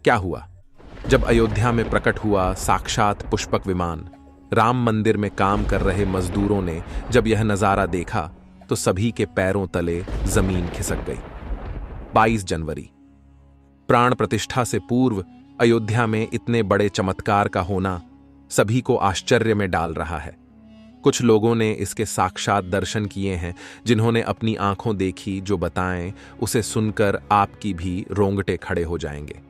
क्या हुआ? जब अयोध्या में प्रकट हुआ साक्षात पुष्पक विमान, राम मंदिर में काम कर रहे मजदूरों ने जब यह नजारा देखा तो सभी के पैरों तले जमीन खिसक गई। 22 जनवरी, प्राण प्रतिष्ठा से पूर्व अयोध्या में इतने बड़े चमत्कार का होना सभी को आश्चर्य में डाल रहा है। कुछ लोगों ने इसके साक्षात दर्शन किए हैं, जिन्होंने अपनी आंखों देखी जो बताएं, उसे सुनकर आपकी भी रोंगटे खड़े हो जाएंगे।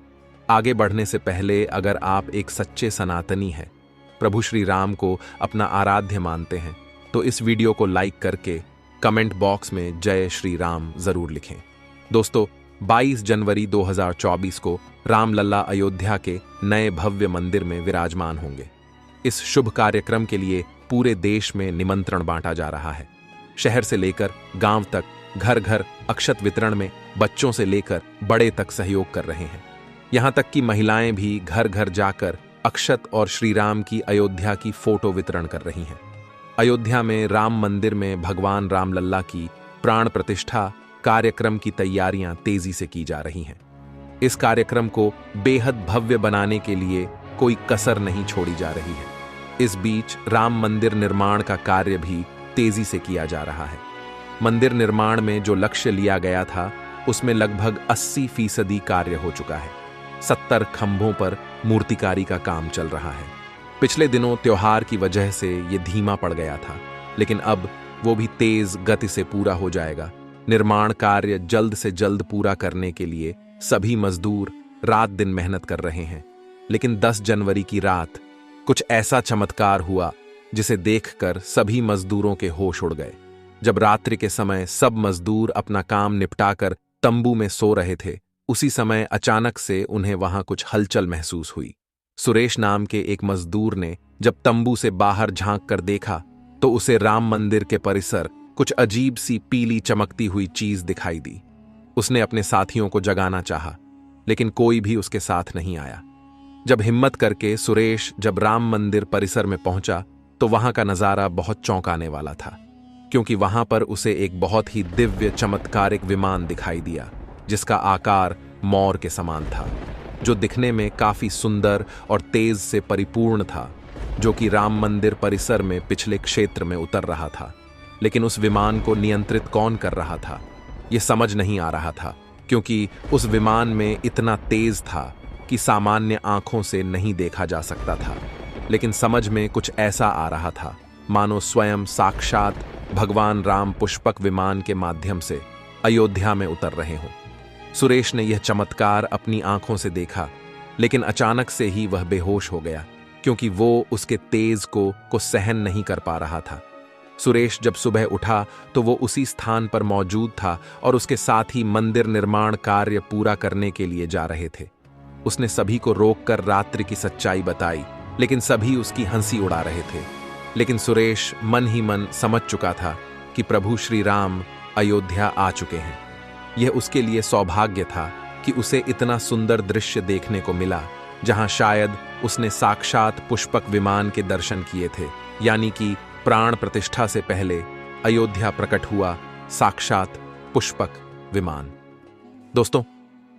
आगे बढ़ने से पहले अगर आप एक सच्चे सनातनी हैं, प्रभु श्री राम को अपना आराध्य मानते हैं, तो इस वीडियो को लाइक करके कमेंट बॉक्स में जय श्री राम जरूर लिखें। दोस्तों, 22 जनवरी 2024 को रामलला अयोध्या के नए भव्य मंदिर में विराजमान होंगे। इस शुभ कार्यक्रम के लिए पूरे देश में निमंत्रण बांटा जा रहा है। शहर से लेकर गांव तक घर घर अक्षत वितरण में बच्चों से लेकर बड़े तक सहयोग कर रहे हैं। यहां तक कि महिलाएं भी घर घर जाकर अक्षत और श्री राम की अयोध्या की फोटो वितरण कर रही हैं। अयोध्या में राम मंदिर में भगवान रामलल्ला की प्राण प्रतिष्ठा कार्यक्रम की तैयारियां तेजी से की जा रही हैं। इस कार्यक्रम को बेहद भव्य बनाने के लिए कोई कसर नहीं छोड़ी जा रही है। इस बीच राम मंदिर निर्माण का कार्य भी तेजी से किया जा रहा है। मंदिर निर्माण में जो लक्ष्य लिया गया था, उसमें लगभग 80% कार्य हो चुका है। 70 खंभों पर मूर्तिकारी का काम चल रहा है। पिछले दिनों त्योहार की वजह से ये धीमा पड़ गया था, लेकिन अब वो भी तेज गति से पूरा हो जाएगा। निर्माण कार्य जल्द से जल्द पूरा करने के लिए सभी मजदूर रात दिन मेहनत कर रहे हैं। लेकिन 10 जनवरी की रात कुछ ऐसा चमत्कार हुआ जिसे देखकर सभी मजदूरों के होश उड़ गए। जब रात्रि के समय सब मजदूर अपना काम निपटाकर तंबू में सो रहे थे, उसी समय अचानक से उन्हें वहां कुछ हलचल महसूस हुई। सुरेश नाम के एक मजदूर ने जब तंबू से बाहर झांक कर देखा तो उसे राम मंदिर के परिसर कुछ अजीब सी पीली चमकती हुई चीज दिखाई दी। उसने अपने साथियों को जगाना चाहा, लेकिन कोई भी उसके साथ नहीं आया। जब हिम्मत करके सुरेश जब राम मंदिर परिसर में पहुंचा तो वहां का नजारा बहुत चौंकाने वाला था, क्योंकि वहां पर उसे एक बहुत ही दिव्य चमत्कारिक विमान दिखाई दिया, जिसका आकार मोर के समान था, जो दिखने में काफी सुंदर और तेज से परिपूर्ण था, जो कि राम मंदिर परिसर में पिछले क्षेत्र में उतर रहा था। लेकिन उस विमान को नियंत्रित कौन कर रहा था, यह समझ नहीं आ रहा था, क्योंकि उस विमान में इतना तेज था कि सामान्य आंखों से नहीं देखा जा सकता था। लेकिन समझ में कुछ ऐसा आ रहा था मानो स्वयं साक्षात भगवान राम पुष्पक विमान के माध्यम से अयोध्या में उतर रहे हों। सुरेश ने यह चमत्कार अपनी आंखों से देखा, लेकिन अचानक से ही वह बेहोश हो गया, क्योंकि वो उसके तेज को सहन नहीं कर पा रहा था। सुरेश जब सुबह उठा तो वो उसी स्थान पर मौजूद था और उसके साथ ही मंदिर निर्माण कार्य पूरा करने के लिए जा रहे थे। उसने सभी को रोककर रात्रि की सच्चाई बताई, लेकिन सभी उसकी हंसी उड़ा रहे थे। लेकिन सुरेश मन ही मन समझ चुका था कि प्रभु श्री राम अयोध्या आ चुके हैं। यह उसके लिए सौभाग्य था कि उसे इतना सुंदर दृश्य देखने को मिला, जहां शायद उसने साक्षात पुष्पक विमान के दर्शन किए थे, यानी कि प्राण प्रतिष्ठा से पहले अयोध्या प्रकट हुआ साक्षात पुष्पक विमान। दोस्तों,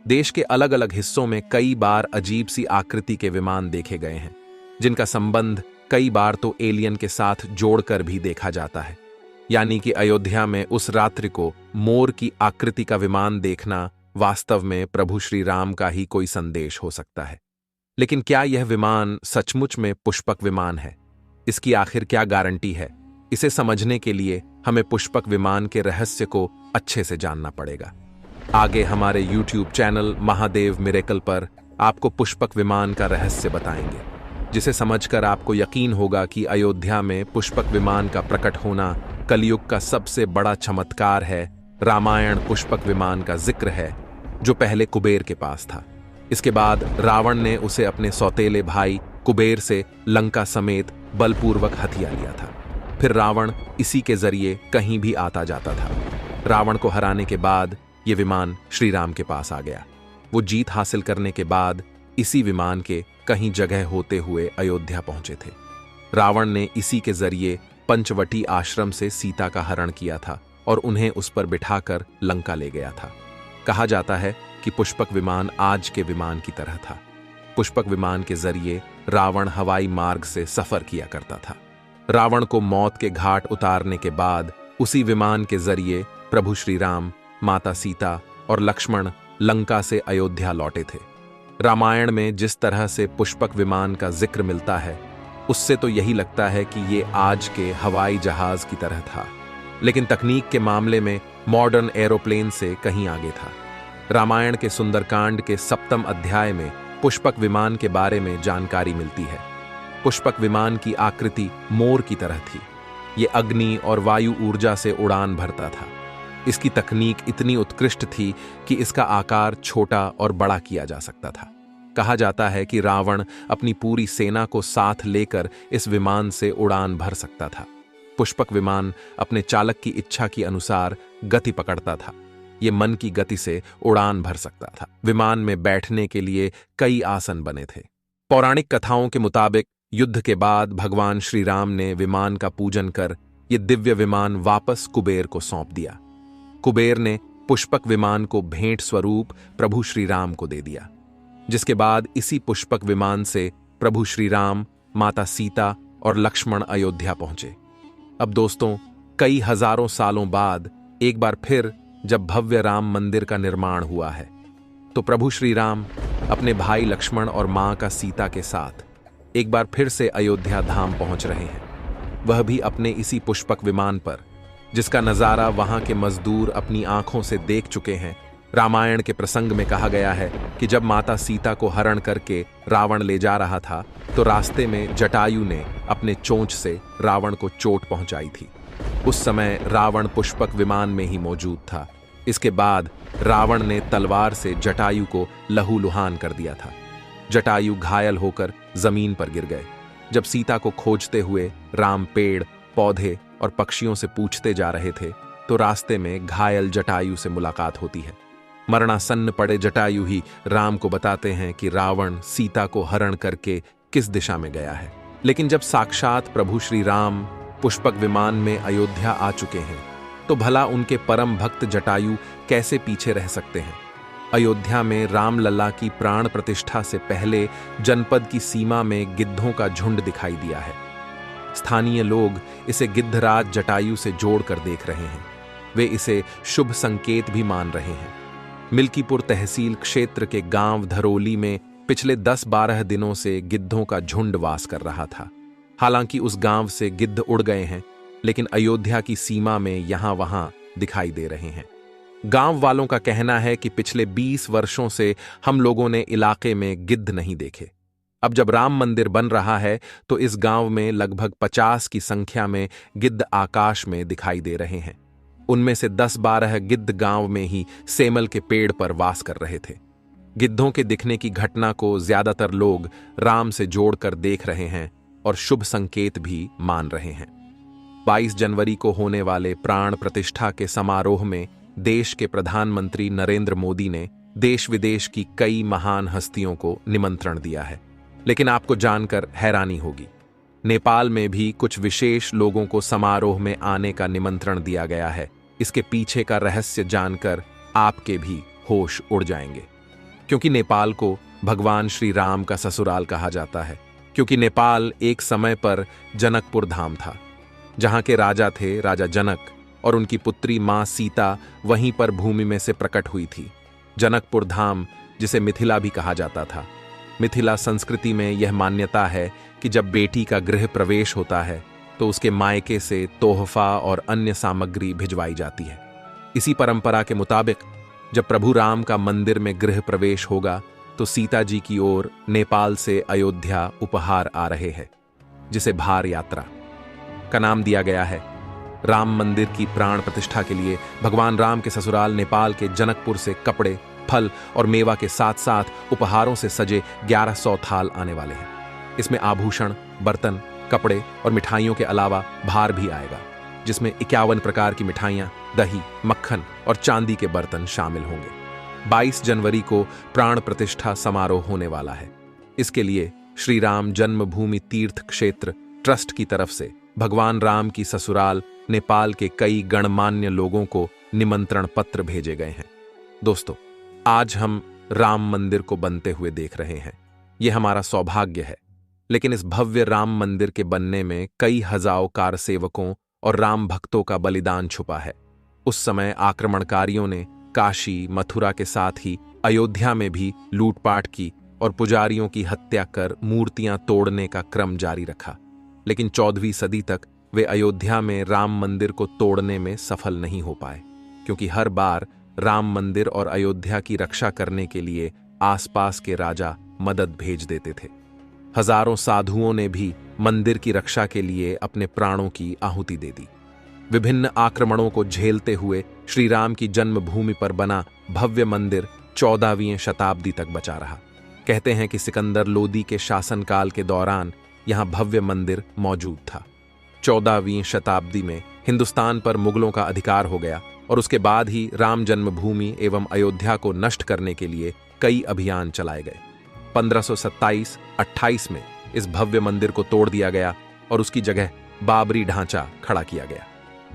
देश के अलग अलग हिस्सों में कई बार अजीब सी आकृति के विमान देखे गए हैं, जिनका संबंध कई बार तो एलियन के साथ जोड़कर भी देखा जाता है। यानी कि अयोध्या में उस रात्रि को मोर की आकृति का विमान देखना वास्तव में प्रभु श्री राम का ही कोई संदेश हो सकता है। लेकिन क्या यह विमान सचमुच में पुष्पक विमान है? इसकी आखिर क्या गारंटी है? इसे समझने के लिए हमें पुष्पक विमान के रहस्य को अच्छे से जानना पड़ेगा। आगे हमारे YouTube चैनल महादेव मिरेकल पर आपको पुष्पक विमान का रहस्य बताएंगे, जिसे समझकर आपको यकीन होगा कि अयोध्या में पुष्पक विमान का प्रकट होना कलयुग का सबसे बड़ा चमत्कार है। रामायण पुष्पक विमान का जिक्र है, जो पहले कुबेर के पास था। इसके बाद रावण ने उसे अपने सौतेले भाई कुबेर से लंका समेत बलपूर्वक हथिया लिया था। फिर रावण इसी के जरिए कहीं भी आता जाता था। रावण को हराने के बाद ये विमान श्री राम के पास आ गया। वो जीत हासिल करने के बाद इसी विमान के कहीं जगह होते हुए अयोध्या पहुंचे थे। रावण ने इसी के जरिए पंचवटी आश्रम से सीता का हरण किया था और उन्हें उस पर बिठाकर लंका ले गया था। कहा जाता है कि पुष्पक विमान आज के विमान की तरह था। पुष्पक विमान के जरिए रावण हवाई मार्ग से सफर किया करता था। रावण को मौत के घाट उतारने के बाद उसी विमान के जरिए प्रभु श्री राम, माता सीता और लक्ष्मण लंका से अयोध्या लौटे थे। रामायण में जिस तरह से पुष्पक विमान का जिक्र मिलता है, उससे तो यही लगता है कि ये आज के हवाई जहाज की तरह था, लेकिन तकनीक के मामले में मॉडर्न एरोप्लेन से कहीं आगे था। रामायण के सुंदरकांड के 7वें अध्याय में पुष्पक विमान के बारे में जानकारी मिलती है। पुष्पक विमान की आकृति मोर की तरह थी। ये अग्नि और वायु ऊर्जा से उड़ान भरता था। इसकी तकनीक इतनी उत्कृष्ट थी कि इसका आकार छोटा और बड़ा किया जा सकता था। कहा जाता है कि रावण अपनी पूरी सेना को साथ लेकर इस विमान से उड़ान भर सकता था। पुष्पक विमान अपने चालक की इच्छा के अनुसार गति पकड़ता था। ये मन की गति से उड़ान भर सकता था। विमान में बैठने के लिए कई आसन बने थे। पौराणिक कथाओं के मुताबिक युद्ध के बाद भगवान श्री राम ने विमान का पूजन कर ये दिव्य विमान वापस कुबेर को सौंप दिया। कुबेर ने पुष्पक विमान को भेंट स्वरूप प्रभु श्री राम को दे दिया, जिसके बाद इसी पुष्पक विमान से प्रभु श्री राम, माता सीता और लक्ष्मण अयोध्या पहुंचे। अब दोस्तों, कई हजारों सालों बाद एक बार फिर जब भव्य राम मंदिर का निर्माण हुआ है, तो प्रभु श्री राम अपने भाई लक्ष्मण और मां का सीता के साथ एक बार फिर से अयोध्या धाम पहुंच रहे हैं, वह भी अपने इसी पुष्पक विमान पर, जिसका नजारा वहां के मजदूर अपनी आंखों से देख चुके हैं। रामायण के प्रसंग में कहा गया है कि जब माता सीता को हरण करके रावण ले जा रहा था, तो रास्ते में जटायु ने अपने चोंच से रावण को चोट पहुंचाई थी। उस समय रावण पुष्पक विमान में ही मौजूद था। इसके बाद रावण ने तलवार से जटायु को लहूलुहान कर दिया था। जटायु घायल होकर जमीन पर गिर गए। जब सीता को खोजते हुए राम पेड़, पौधे और पक्षियों से पूछते जा रहे थे, तो रास्ते में घायल जटायु से मुलाकात होती है। मरणासन्न पड़े जटायु ही राम को बताते हैं कि रावण सीता को हरण करके किस दिशा में गया है। लेकिन जब साक्षात प्रभु श्री राम पुष्पक विमान में अयोध्या आ चुके हैं, तो भला उनके परम भक्त जटायु कैसे पीछे रह सकते हैं। अयोध्या में रामलला की प्राण प्रतिष्ठा से पहले जनपद की सीमा में गिद्धों का झुंड दिखाई दिया है। स्थानीय लोग इसे गिद्धराज जटायु से जोड़कर देख रहे हैं। वे इसे शुभ संकेत भी मान रहे हैं। मिल्कीपुर तहसील क्षेत्र के गांव धरोली में पिछले 10-12 दिनों से गिद्धों का झुंड वास कर रहा था। हालांकि उस गांव से गिद्ध उड़ गए हैं, लेकिन अयोध्या की सीमा में यहां वहां दिखाई दे रहे हैं। गांव वालों का कहना है कि पिछले 20 वर्षों से हम लोगों ने इलाके में गिद्ध नहीं देखे। अब जब राम मंदिर बन रहा है, तो इस गांव में लगभग 50 की संख्या में गिद्ध आकाश में दिखाई दे रहे हैं। उनमें से 10-12 गिद्ध गांव में ही सेमल के पेड़ पर वास कर रहे थे। गिद्धों के दिखने की घटना को ज्यादातर लोग राम से जोड़कर देख रहे हैं और शुभ संकेत भी मान रहे हैं। 22 जनवरी को होने वाले प्राण प्रतिष्ठा के समारोह में देश के प्रधानमंत्री नरेंद्र मोदी ने देश विदेश की कई महान हस्तियों को निमंत्रण दिया है। लेकिन आपको जानकर हैरानी होगी, नेपाल में भी कुछ विशेष लोगों को समारोह में आने का निमंत्रण दिया गया है। इसके पीछे का रहस्य जानकर आपके भी होश उड़ जाएंगे, क्योंकि नेपाल को भगवान श्री राम का ससुराल कहा जाता है। क्योंकि नेपाल एक समय पर जनकपुर धाम था, जहां के राजा थे राजा जनक, और उनकी पुत्री मां सीता वहीं पर भूमि में से प्रकट हुई थी। जनकपुर धाम, जिसे मिथिला भी कहा जाता था। मिथिला संस्कृति में यह मान्यता है कि जब बेटी का गृह प्रवेश होता है, तो उसके मायके से तोहफा और अन्य सामग्री भिजवाई जाती है। इसी परंपरा के मुताबिक जब प्रभु राम का मंदिर में गृह प्रवेश होगा, तो सीता जी की ओर नेपाल से अयोध्या उपहार आ रहे हैं, जिसे भार यात्रा का नाम दिया गया है। राम मंदिर की प्राण प्रतिष्ठा के लिए भगवान राम के ससुराल नेपाल के जनकपुर से कपड़े, फल और मेवा के साथ साथ उपहारों से सजे 1100 थाल आने वाले हैं। इसमें आभूषण, बर्तन, कपड़े और मिठाइयों के अलावा भार भी आएगा, जिसमें 51 प्रकार की मिठाइयां, दही, मक्खन और चांदी के बर्तन शामिल होंगे। 22 जनवरी को प्राण प्रतिष्ठा समारोह होने वाला है। इसके लिए श्री राम जन्मभूमि तीर्थ क्षेत्र ट्रस्ट की तरफ से भगवान राम की ससुराल नेपाल के कई गणमान्य लोगों को निमंत्रण पत्र भेजे गए हैं। दोस्तों, आज हम राम मंदिर को बनते हुए देख रहे हैं। यह हमारा सौभाग्य है। लेकिन इस भव्य राम मंदिर के बनने में कई हजारों कारसेवकों और राम भक्तों का बलिदान छुपा है। उस समय आक्रमणकारियों ने काशी, मथुरा के साथ ही अयोध्या में भी लूटपाट की और पुजारियों की हत्या कर मूर्तियां तोड़ने का क्रम जारी रखा। लेकिन 14वीं सदी तक वे अयोध्या में राम मंदिर को तोड़ने में सफल नहीं हो पाए, क्योंकि हर बार राम मंदिर और अयोध्या की रक्षा करने के लिए आसपास के राजा मदद भेज देते थे। हजारों साधुओं ने भी मंदिर की रक्षा के लिए अपने प्राणों की आहुति दे दी। विभिन्न आक्रमणों को झेलते हुए श्री राम की जन्मभूमि पर बना भव्य मंदिर 14वीं शताब्दी तक बचा रहा। कहते हैं कि सिकंदर लोदी के शासनकाल के दौरान यहां भव्य मंदिर मौजूद था। 14वीं शताब्दी में हिंदुस्तान पर मुगलों का अधिकार हो गया और उसके बाद ही राम जन्मभूमि एवं अयोध्या को नष्ट करने के लिए कई अभियान चलाए गए। 1527-28 में इस भव्य मंदिर को तोड़ दिया गया और उसकी जगह बाबरी ढांचा खड़ा किया गया।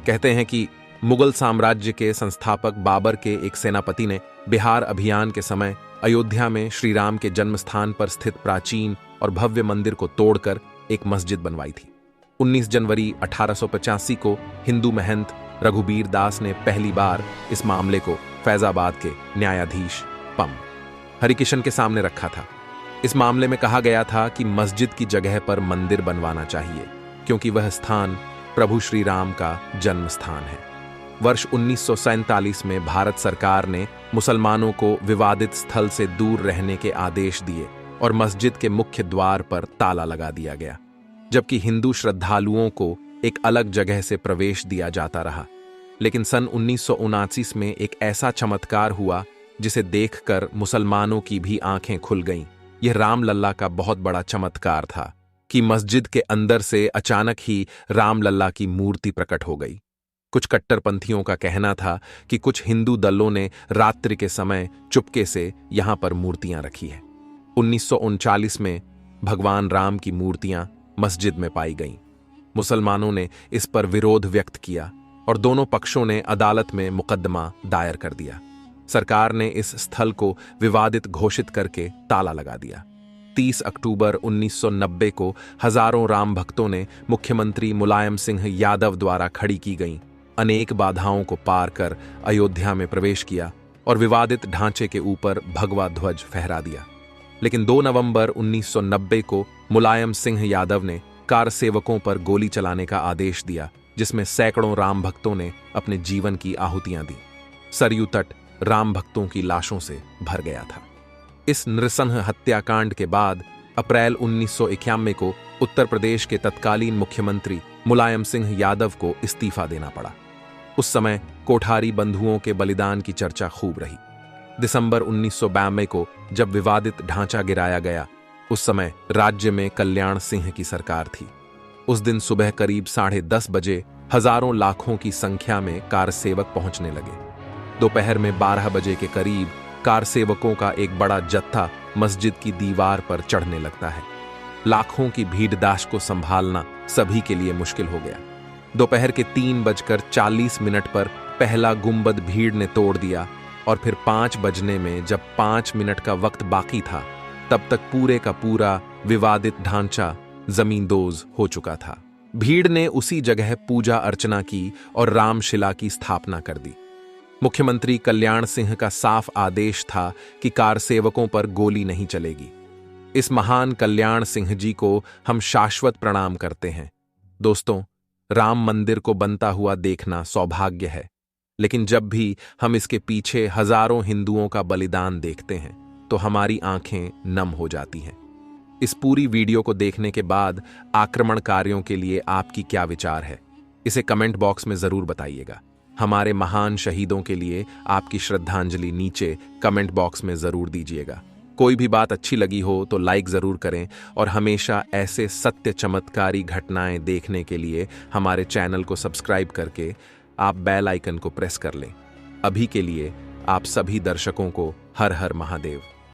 कहते हैं कि मुगल साम्राज्य के संस्थापक बाबर के एक सेनापति ने बिहार अभियान के समय अयोध्या में श्री राम के जन्म स्थान पर स्थित प्राचीन और भव्य मंदिर को तोड़कर एक मस्जिद बनवाई थी। 19 जनवरी 1885 को हिंदू महंत रघुबीर दास ने पहली बार इस मामले को फैजाबाद के न्यायाधीश पम हरिकिशन के सामने रखा था। इस मामले में कहा गया था कि मस्जिद की जगह पर मंदिर बनवाना चाहिए, क्योंकि वह स्थान प्रभु श्री राम का जन्म स्थान है। वर्ष 1947 में भारत सरकार ने मुसलमानों को विवादित स्थल से दूर रहने के आदेश दिए और मस्जिद के मुख्य द्वार पर ताला लगा दिया गया, जबकि हिंदू श्रद्धालुओं को एक अलग जगह से प्रवेश दिया जाता रहा। लेकिन सन 1979 में एक ऐसा चमत्कार हुआ जिसे देखकर मुसलमानों की भी आंखें खुल गईं। यह रामलल्ला का बहुत बड़ा चमत्कार था कि मस्जिद के अंदर से अचानक ही रामलल्ला की मूर्ति प्रकट हो गई। कुछ कट्टरपंथियों का कहना था कि कुछ हिंदू दलों ने रात्रि के समय चुपके से यहां पर मूर्तियां रखी है। 1939 में भगवान राम की मूर्तियां मस्जिद में पाई गईं। मुसलमानों ने इस पर विरोध व्यक्त किया और दोनों पक्षों ने अदालत में मुकदमा दायर कर दिया। सरकार ने इस स्थल को विवादित घोषित करके ताला लगा दिया। 30 अक्टूबर 1990 को हजारों राम भक्तों ने मुख्यमंत्री मुलायम सिंह यादव द्वारा खड़ी की गईं अनेक बाधाओं को पार कर अयोध्या में प्रवेश किया और विवादित ढांचे के ऊपर भगवा ध्वज फहरा दिया। लेकिन 2 नवंबर 1990 को मुलायम सिंह यादव ने कार सेवकों पर गोली चलाने का आदेश दिया, जिसमें सैकड़ों राम भक्तों ने अपने जीवन की आहुतियां दी। सरयू तट राम भक्तों की लाशों से भर गया था। इस नृशंस हत्याकांड के बाद अप्रैल 1991 को उत्तर प्रदेश के तत्कालीन मुख्यमंत्री मुलायम सिंह यादव को इस्तीफा देना पड़ा। उस समय कोठारी बंधुओं के बलिदान की चर्चा खूब रही। दिसंबर 1992 को जब विवादित ढांचा गिराया गया, उस समय राज्य में कल्याण सिंह की सरकार थी। उस दिन सुबह करीब 10:30 बजे हजारों लाखों की संख्या में कार सेवक पहुंचने लगे। दोपहर में 12 बजे के करीब कार सेवकों का एक बड़ा जत्था मस्जिद की दीवार पर चढ़ने लगता है। लाखों की भीड़दाश को संभालना सभी के लिए मुश्किल हो गया। दोपहर के 3:40 पर पहला गुंबद भीड़ ने तोड़ दिया और फिर 5 बजने में जब 5 मिनट का वक्त बाकी था, तब तक पूरे का पूरा विवादित ढांचा जमींदोज हो चुका था। भीड़ ने उसी जगह पूजा अर्चना की और रामशिला की स्थापना कर दी। मुख्यमंत्री कल्याण सिंह का साफ आदेश था कि कार सेवकों पर गोली नहीं चलेगी। इस महान कल्याण सिंह जी को हम शाश्वत प्रणाम करते हैं। दोस्तों, राम मंदिर को बनता हुआ देखना सौभाग्य है, लेकिन जब भी हम इसके पीछे हजारों हिंदुओं का बलिदान देखते हैं तो हमारी आंखें नम हो जाती हैं। इस पूरी वीडियो को देखने के बाद आक्रमणकारियों के लिए आपकी क्या विचार है, इसे कमेंट बॉक्स में जरूर बताइएगा। हमारे महान शहीदों के लिए आपकी श्रद्धांजलि नीचे कमेंट बॉक्स में जरूर दीजिएगा। कोई भी बात अच्छी लगी हो तो लाइक जरूर करें और हमेशा ऐसे सत्य चमत्कारी घटनाएं देखने के लिए हमारे चैनल को सब्सक्राइब करके आप बेल आइकन को प्रेस कर लें। अभी के लिए आप सभी दर्शकों को हर हर महादेव।